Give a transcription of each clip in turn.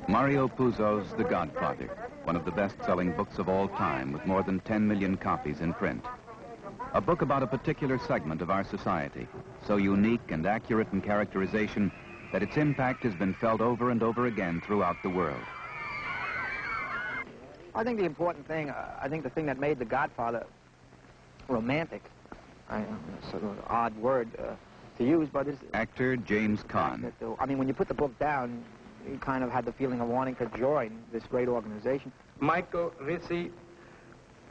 Mario Puzo's The Godfather, one of the best-selling books of all time, with more than 10 million copies in print. A book about a particular segment of our society, so unique and accurate in characterization that its impact has been felt over and over again throughout the world. I think the important thing, I think the thing that made The Godfather romantic, sort of an odd word to use, but it's... Actor James Caan. I mean, when you put the book down, you kind of had the feeling of wanting to join this great organization. Michael Rizzi,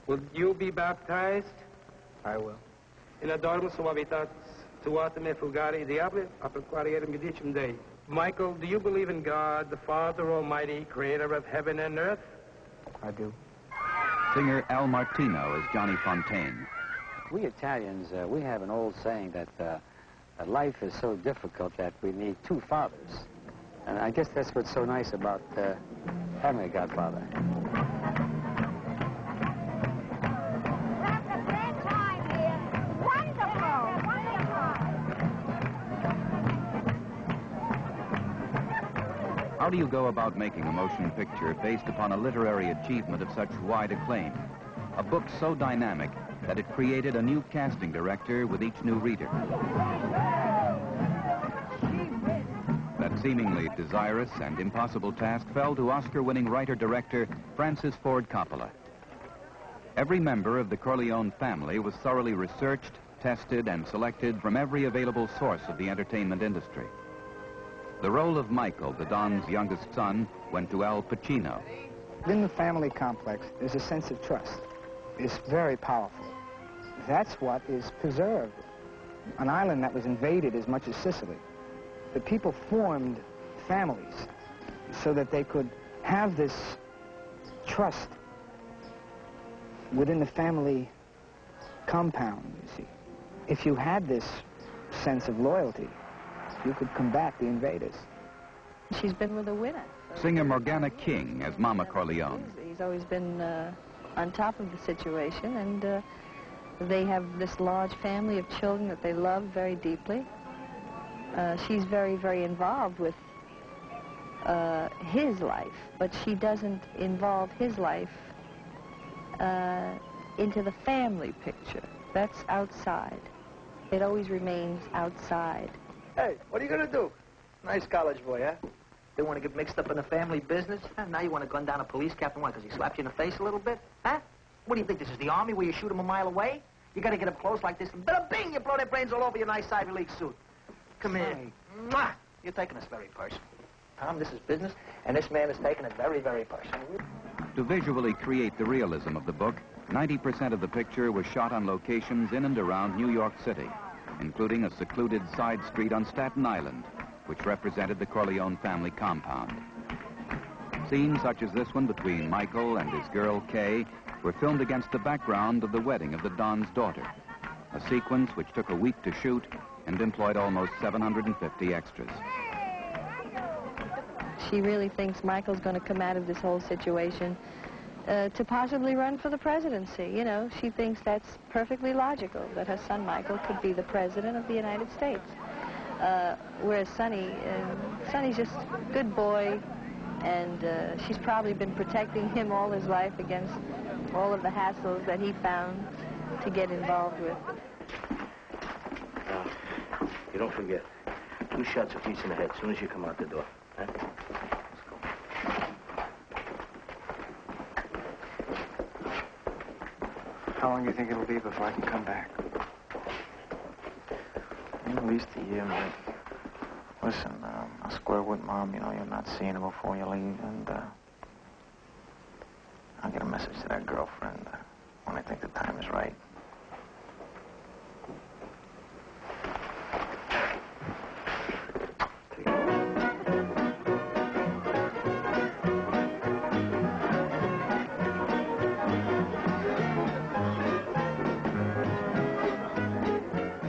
will you be baptized? I will. In adorno suavitas tuata me fulgari diable, aperquariere medicum Dei. Michael, do you believe in God, the Father Almighty, creator of heaven and earth? I do. Singer Al Martino as Johnny Fontaine. We Italians, we have an old saying that life is so difficult that we need two fathers. And I guess that's what's so nice about having a godfather. That's a grand time here. Wonderful, wonderful. How do you go about making a motion picture based upon a literary achievement of such wide acclaim? A book so dynamic that it created a new casting director with each new reader. That seemingly desirous and impossible task fell to Oscar-winning writer-director Francis Ford Coppola. Every member of the Corleone family was thoroughly researched, tested, and selected from every available source of the entertainment industry. The role of Michael, the Don's youngest son, went to Al Pacino. In the family complex, there's a sense of trust. It's very powerful. That's what is preserved. An island that was invaded as much as Sicily. The people formed families so that they could have this trust within the family compound, you see. If you had this sense of loyalty, you could combat the invaders. She's been with a winner. Singer Morgana King as Mama Corleone. He's always been on top of the situation, and they have this large family of children that they love very deeply. She's very, very involved with his life, but she doesn't involve his life into the family picture. That's outside. It always remains outside. Hey, what are you going to do? Nice college boy, huh? They want to get mixed up in the family business? Huh? Now you want to gun down a police captain, what, because he slapped you in the face a little bit? Huh? What do you think, this is the Army where you shoot them a mile away? You got to get up close like this, and bing, you blow their brains all over your nice Ivy League suit. Come here. Mwah! You're taking this very personal. Tom, this is business, and this man is taking it very, very personal. To visually create the realism of the book, 90% of the picture was shot on locations in and around New York City, including a secluded side street on Staten Island, which represented the Corleone family compound. Scenes such as this one between Michael and his girl, Kay, were filmed against the background of the wedding of the Don's daughter, a sequence which took a week to shoot and employed almost 750 extras. She really thinks Michael's going to come out of this whole situation to possibly run for the presidency. You know, she thinks that's perfectly logical, that her son Michael could be the president of the United States. Whereas Sonny's just a good boy, and she's probably been protecting him all his life against all of the hassles that he found to get involved with. You don't forget, 2 shots apiece in the head as soon as you come out the door. Huh? Let's go. How long do you think it'll be before I can come back? At least a year, Mike. Listen, I'll square with Mom. You know, you're not seeing her before you leave, and I'll get a message to that girlfriend when I think the time is right.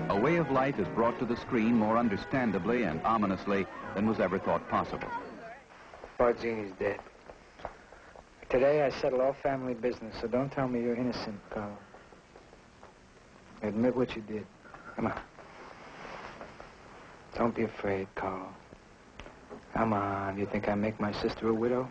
A way of life is brought to the screen more understandably and ominously than was ever thought possible. Barzini's dead. Today I settle all family business, so don't tell me you're innocent, Carl. Admit what you did. Come on. Don't be afraid, Carl. Come on, you think I make my sister a widow?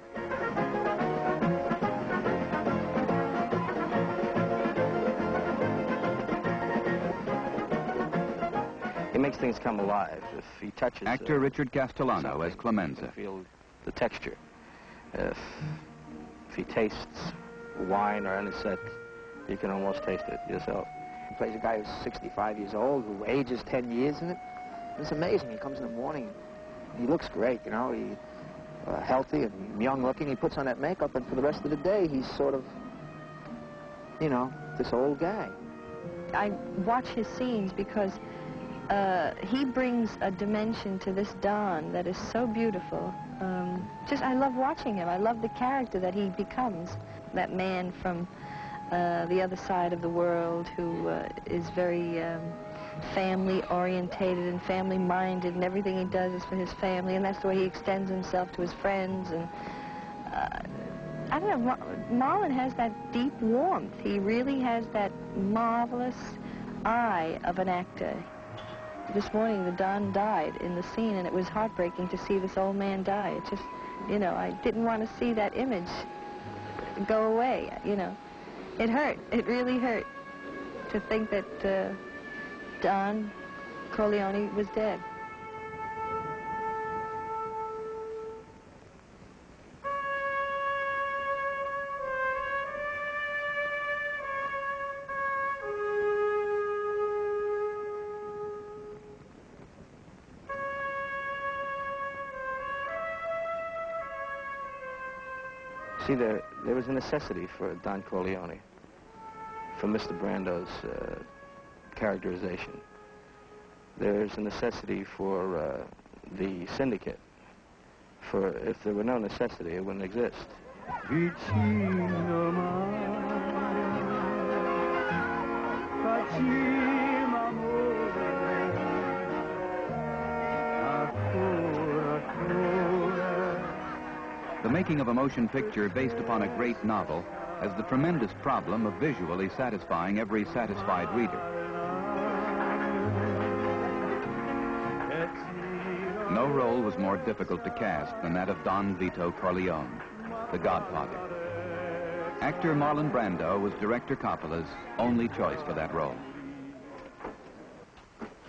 He makes things come alive. If he touches... Actor Richard Castellano as you Clemenza. can feel the texture. If he tastes wine or anisette, you can almost taste it yourself. He plays a guy who's 65 years old, who ages 10 years in it. It's amazing. He comes in the morning, he looks great, you know. He's healthy and young-looking. He puts on that makeup, and for the rest of the day, he's sort of, you know, this old guy. I watch his scenes because he brings a dimension to this Don that is so beautiful. I love watching him. I love the character that he becomes. That man from the other side of the world who is very family-orientated and family-minded, and everything he does is for his family, and that's the way he extends himself to his friends. And I don't know, Marlon has that deep warmth. He really has that marvelous eye of an actor. This morning, the Don died in the scene, and it was heartbreaking to see this old man die. It just, you know, I didn't want to see that image go away, you know. It hurt. It really hurt to think that Don Corleone was dead. See, there was a necessity for Don Corleone, for Mr. Brando's characterization. There's a necessity for the syndicate. For if there were no necessity, it wouldn't exist. The making of a motion picture based upon a great novel has the tremendous problem of visually satisfying every satisfied reader. No role was more difficult to cast than that of Don Vito Corleone, the Godfather. Actor Marlon Brando was director Coppola's only choice for that role.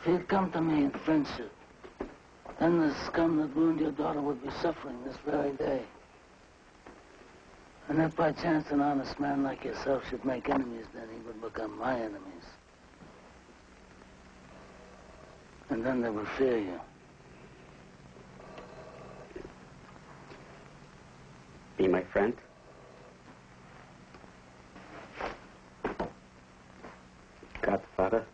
If you'd come to me in friendship, then the scum that ruined your daughter would be suffering this very day. And if by chance an honest man like yourself should make enemies, then he would become my enemies. And then they would fear you. Be my friend? Godfather?